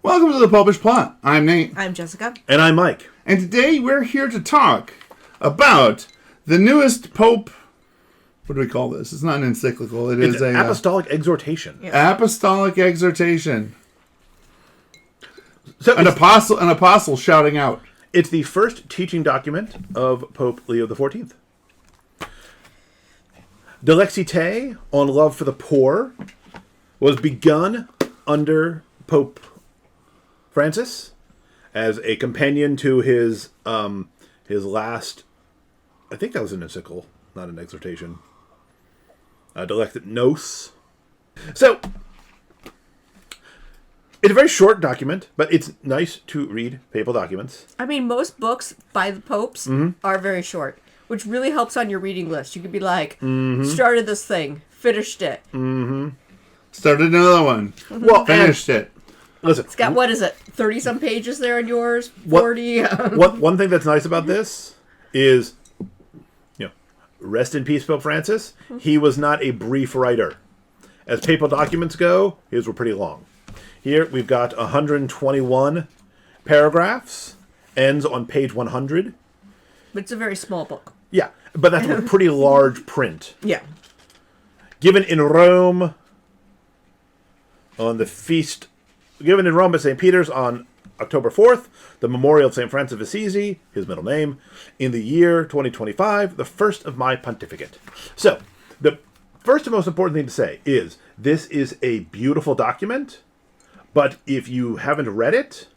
Welcome to the Popish Plot. I'm Nate. I'm Jessica. And I'm Mike. And today we're here to talk about the newest Pope. What do we call this? It's not an encyclical. It's an Apostolic Exhortation. Yeah. Apostolic Exhortation. So An apostle shouting out. it's the first teaching document of Pope Leo XIV. Dilexi Te on love for the poor was begun under Pope Francis as a companion to his last, I think that was an encyclical, not an exhortation. Dilexi Nos. So it's a very short document, but it's nice to read papal documents. I mean, most books by the popes are very short, which really helps on your reading list. You could be like, started this thing, finished it. Started another one. Well, Finished it. Listen, It's got, 30-some pages there in yours? 40? One thing that's nice about this is, rest in peace, Pope Francis. He was not a brief writer. As papal documents go, his were pretty long. Here we've got 121 paragraphs, ends on page 100. But it's a very small book. Yeah, but that's a pretty large print. Yeah. Given in Rome at St. Peter's on October 4th, the memorial of St. Francis of Assisi, his middle name, in the year 2025, the first of my pontificate. So, the first and most important thing to say is, this is a beautiful document, but if you haven't read it,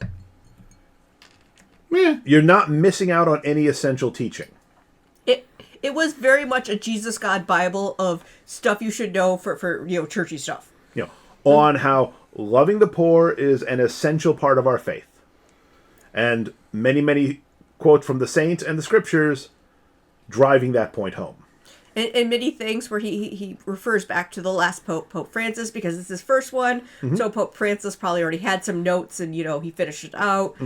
you're not missing out on any essential teaching. It was very much a Jesus God Bible of stuff you should know for churchy stuff. On how loving the poor is an essential part of our faith. And many, many quotes from the saints and the scriptures driving that point home. And many things where he refers back to the last Pope, Pope Francis, because it's his first one. So Pope Francis probably already had some notes and, he finished it out.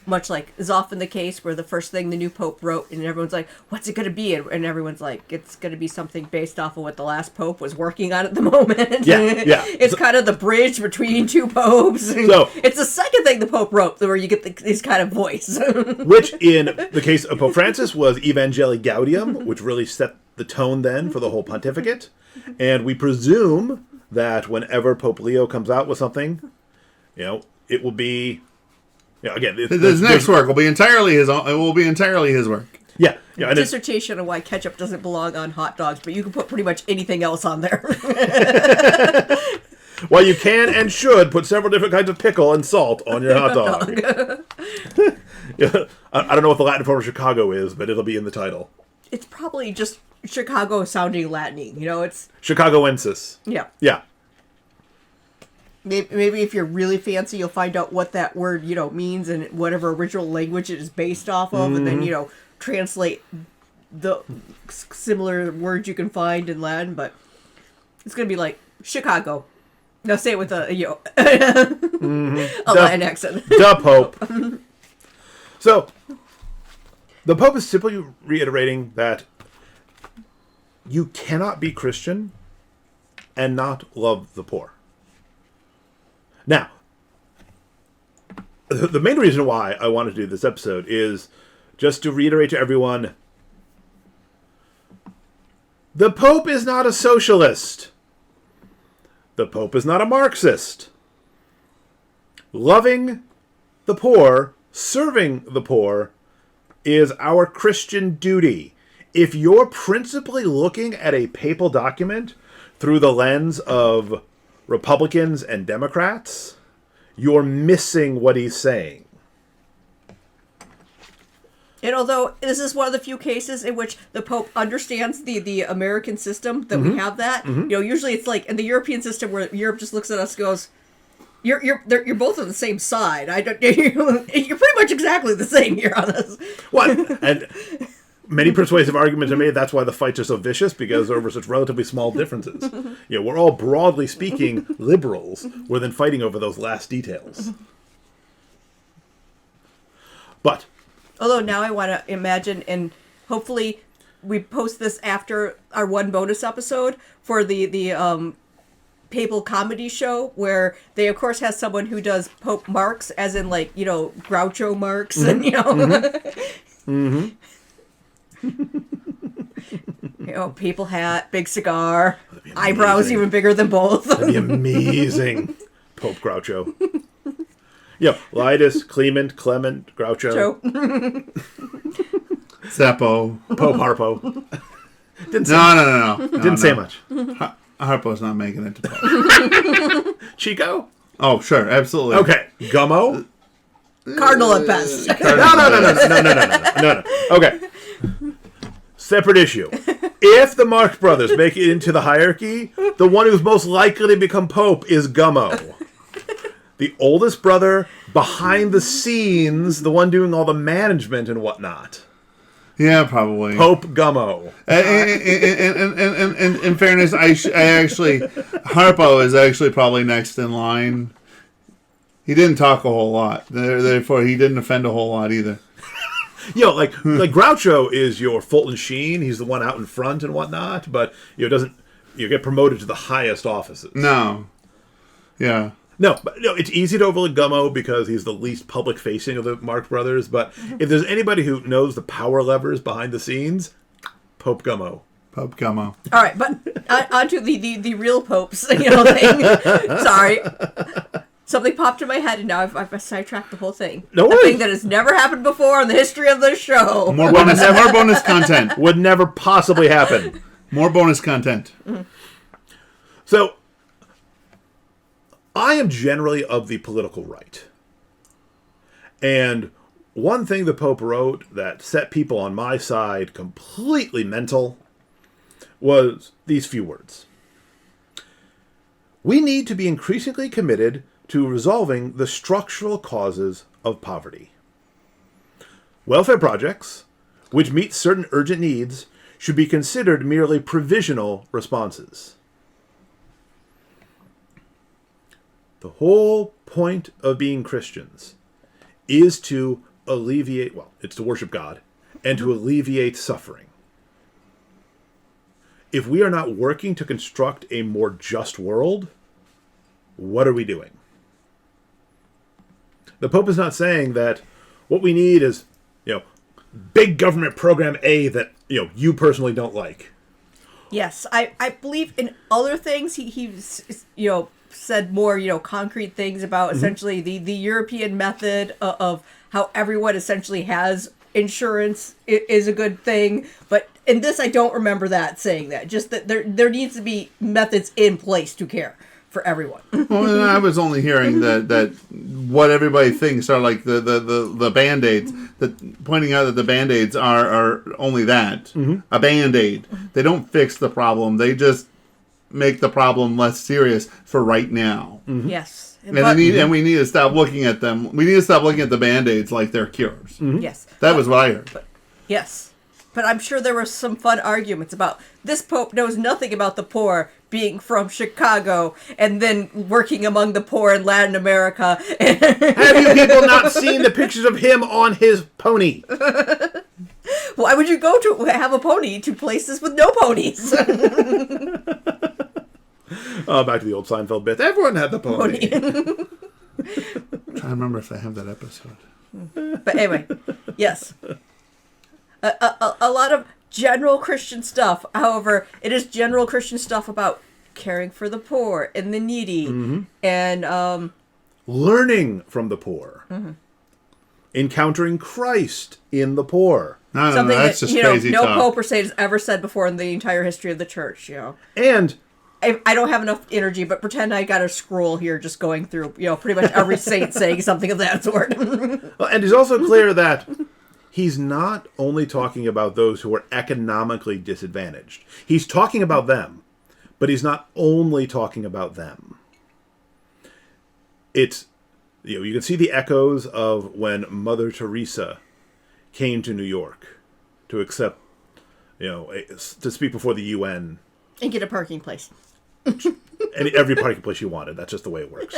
Much like is often the case where the first thing the new Pope wrote and everyone's like, what's it going to be? And everyone's like, it's going to be something based off of what the last Pope was working on at the moment. Yeah. It's kind of the bridge between two popes. So it's the second thing the Pope wrote where you get this kind of voice. Which in the case of Pope Francis was Evangelii Gaudium, which really set the tone then for the whole pontificate. And we presume that whenever Pope Leo comes out with something, it will be... again, His next work will be entirely his own. It will be entirely his work. Yeah. And dissertation on why ketchup doesn't belong on hot dogs, but you can put pretty much anything else on there. Well, you can and should put several different kinds of pickle and salt on your hot dog. I don't know what the Latin form of Chicago is, but it'll be in the title. It's probably just Chicago sounding Latin-y. It's Chicagoensis. Yeah. Yeah. Maybe if you're really fancy, you'll find out what that word, means in whatever original language it is based off of, and then, translate the similar words you can find in Latin, but it's going to be like Chicago. Now say it with a Latin accent. The Pope. So, the Pope is simply reiterating that you cannot be Christian and not love the poor. Now, the main reason why I wanted to do this episode is just to reiterate to everyone, the Pope is not a socialist. The Pope is not a Marxist. Loving the poor, serving the poor, is our Christian duty. If you're principally looking at a papal document through the lens of Republicans and Democrats, you're missing what he's saying. And although this is one of the few cases in which the Pope understands the American system, that we have that, usually it's like in the European system where Europe just looks at us and goes, you're both on the same side. You're pretty much exactly the same here on this. What? And many persuasive arguments are made. That's why the fights are so vicious, because over such relatively small differences. We're all broadly speaking liberals. We're then fighting over those last details. But although now I want to imagine, and hopefully we post this after our one bonus episode for the papal comedy show where they, of course, has someone who does Pope Marx, as in, like, you know, Groucho Marx, and, you know. You know, papal hat, big cigar, eyebrows even bigger than both. That'd be amazing. Pope Groucho. Yeah, Lidus, Clement, Groucho. Joe. Seppo. Pope Harpo. No. Didn't say much. Harpo's not making it to Pope. Chico? Oh, sure, absolutely. Okay. Gummo? Cardinal at best. No. Okay. Separate issue. If the Marx Brothers make it into the hierarchy, the one who's most likely to become Pope is Gummo. The oldest brother, behind the scenes, the one doing all the management and whatnot. Yeah, probably. Pope Gummo. In fairness, I actually... Harpo is actually probably next in line. He didn't talk a whole lot. Therefore, he didn't offend a whole lot either. You know, like Groucho is your Fulton Sheen. He's the one out in front and whatnot, but doesn't get promoted to the highest offices. No. Yeah. No, it's easy to overlook Gummo because he's the least public facing of the Marx Brothers. But if there's anybody who knows the power levers behind the scenes, Pope Gummo. Pope Gummo. All right, but on to the real popes, you know, thing. Sorry. Something popped in my head, and now I've sidetracked the whole thing. No A worries. thing that has never happened before in the history of the show. More bonus content. Would never possibly happen. More bonus content. So, I am generally of the political right. And one thing the Pope wrote that set people on my side completely mental was these few words. We need to be increasingly committed to resolving the structural causes of poverty. Welfare projects, which meet certain urgent needs, should be considered merely provisional responses. The whole point of being Christians is to alleviate, it's to worship God, and to alleviate suffering. If we are not working to construct a more just world, what are we doing? The Pope is not saying that what we need is, big government program A that, you personally don't like. Yes, I believe in other things he's said more, concrete things about essentially the European method of how everyone essentially has insurance is a good thing. But in this, I don't remember saying that. Just that there needs to be methods in place to care for everyone. Well, I was only hearing that what everybody thinks are like the Band-Aids, pointing out that the Band-Aids are only that, a Band-Aid. They don't fix the problem. They just make the problem less serious for right now. Yes. And we need to stop looking at them. We need to stop looking at the Band-Aids like they're cures. Yes. That was what I heard. Yes. But I'm sure there were some fun arguments about this Pope knows nothing about the poor, being from Chicago and then working among the poor in Latin America. Have you people not seen the pictures of him on his pony? Why would you go to have a pony to places with no ponies? Oh, back to the old Seinfeld bit. Everyone had the pony. I'm trying to remember if I have that episode. But anyway, yes. A lot of general Christian stuff. However, it is general Christian stuff about caring for the poor and the needy and learning from the poor. Encountering Christ in the poor. No, something that's that just crazy no talk. pope or saint has ever said before in the entire history of the church. And I don't have enough energy, but pretend I got a scroll here just going through, pretty much every saint saying something of that sort. And he's also clear that he's not only talking about those who are economically disadvantaged. He's talking about them, but he's not only talking about them. It's, you can see the echoes of when Mother Teresa came to New York to accept, to speak before the UN. And get a parking place. And every parking place she wanted. That's just the way it works.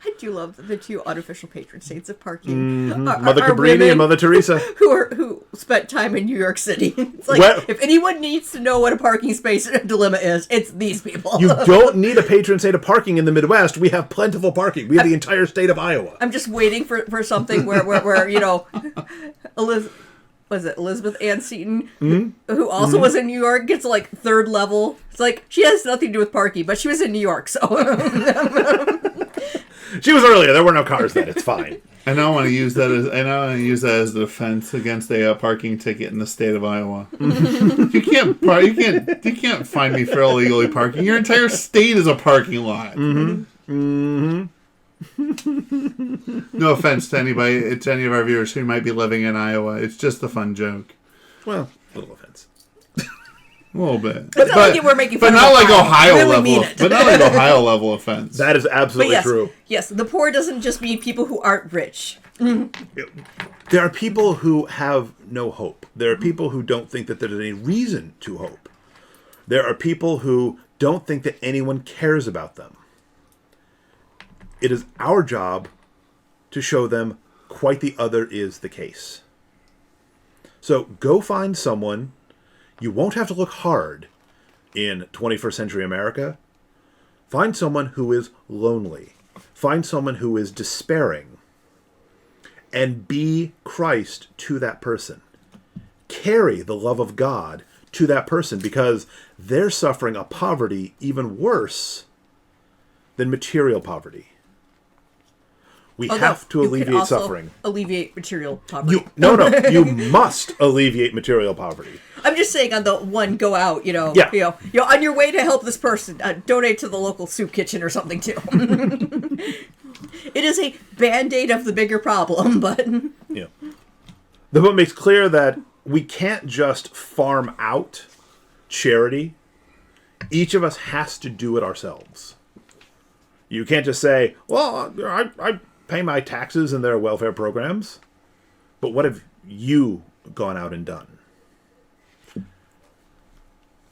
I do love the two unofficial patron saints of parking. Mother Cabrini and Mother Teresa. Who spent time in New York City. It's like, if anyone needs to know what a parking space dilemma is, it's these people. You don't need a patron saint of parking in the Midwest. We have plentiful parking. We have the entire state of Iowa. I'm just waiting for something where Elizabeth Ann Seton, who also was in New York, gets like third level. It's like, she has nothing to do with parking, but she was in New York, so... She was earlier. There were no cars then. It's fine. And I want to use that as a defense against a parking ticket in the state of Iowa. You can't find me for illegally parking. Your entire state is a parking lot. No offense to anybody, to any of our viewers who might be living in Iowa. It's just a fun joke. Well, a little offense. A little bit. It's not like we're making fun but not of like Ohio really level. mean it. But not like Ohio level offense. That is absolutely true. Yes, the poor doesn't just mean people who aren't rich. There are people who have no hope. There are people who don't think that there's any reason to hope. There are people who don't think that anyone cares about them. It is our job to show them quite the other is the case. So go find someone. You won't have to look hard in 21st century America. Find someone who is lonely. Find someone who is despairing. And be Christ to that person. Carry the love of God to that person because they're suffering a poverty even worse than material poverty. We have to alleviate suffering. Alleviate material poverty. You must alleviate material poverty. I'm just saying on the one go out, on your way to help this person, donate to the local soup kitchen or something too. It is a band-aid of the bigger problem, but... Yeah. The book makes clear that we can't just farm out charity. Each of us has to do it ourselves. You can't just say, well, I pay my taxes and their welfare programs. But what have you gone out and done?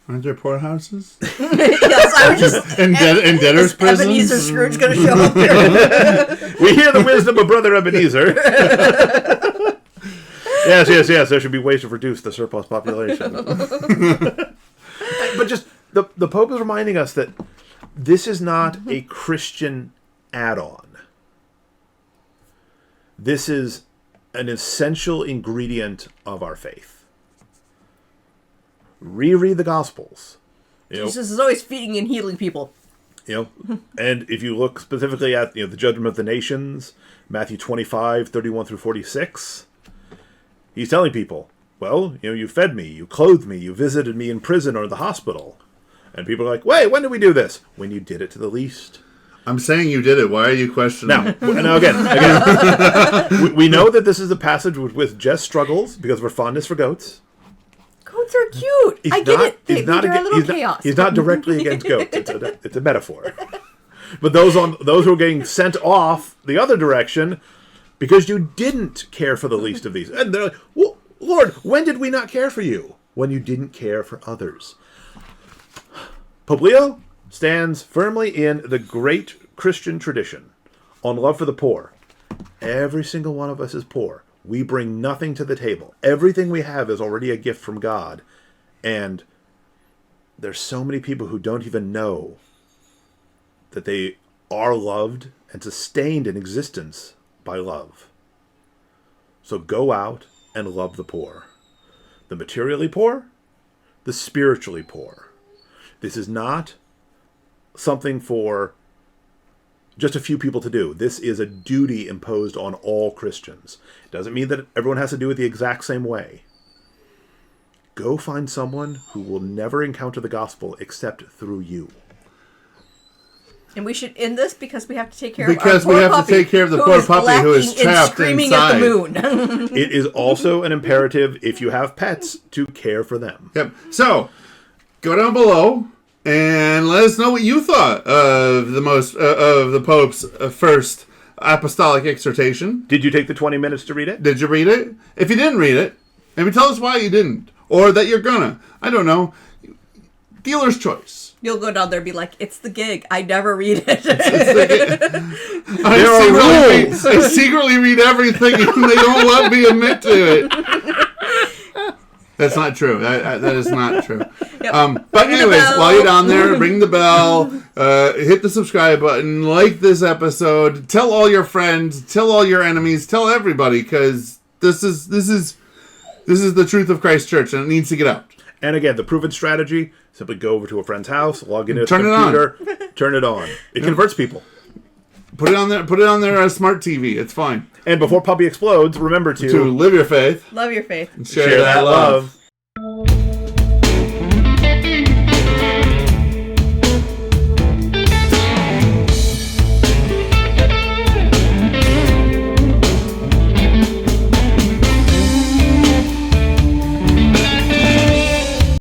Aren't there poorhouses? Yes, I was just... in debtors' prisons? Ebenezer Scrooge going to show up here? We hear the wisdom of Brother Ebenezer. Yes. There should be ways to reduce the surplus population. But just, the Pope is reminding us that this is not a Christian add-on. This is an essential ingredient of our faith. Reread the Gospels. Jesus is always feeding and healing people. And if you look specifically at the judgment of the nations, Matthew 25, 31 through 46, he's telling people, well, you fed me, you clothed me, you visited me in prison or in the hospital. And people are like, wait, when did we do this? When you did it to the least. I'm saying you did it. Why are you questioning? Now again, we know that this is a passage with Jess struggles because of her fondness for goats. Goats are cute. I get it. They're a little chaos. He's not directly against goats. It's a metaphor. But those who are getting sent off the other direction because you didn't care for the least of these. And they're like, well, Lord, when did we not care for you? When you didn't care for others. Pope Leo stands firmly in the great Christian tradition on love for the poor. Every single one of us is poor. We bring nothing to the table. Everything we have is already a gift from God. And there's so many people who don't even know that they are loved and sustained in existence by love. So go out and love the poor. The materially poor, the spiritually poor. This is not something for just a few people to do. This is a duty imposed on all Christians. It doesn't mean that everyone has to do it the exact same way. Go find someone who will never encounter the gospel except through you. And we should end this because we have to take care of our poor puppy. To take care of the poor puppy who is trapped screaming inside. At the moon. It is also an imperative, if you have pets, to care for them. Yep. So, go down below and let us know what you thought of the Pope's first Apostolic Exhortation. Did you take the 20 minutes to read it? Did you read it? If you didn't read it, maybe tell us why you didn't, or that you're gonna. I don't know. dealer's choice. You'll go down there and be like, it's the gig. I never read it. I secretly read everything and they don't let me admit to it. That's not true. That is not true. Yep. But anyways, while you're down there, ring the bell, hit the subscribe button, like this episode, tell all your friends, tell all your enemies, tell everybody, because this is the truth of Christ Church, and it needs to get out. And again, the proven strategy: simply go over to a friend's house, log into his computer, turn it on. It converts people. Put it on there. Put it on their smart TV. It's fine. And before Puppy explodes, remember to live your faith, Love your faith. and share that love.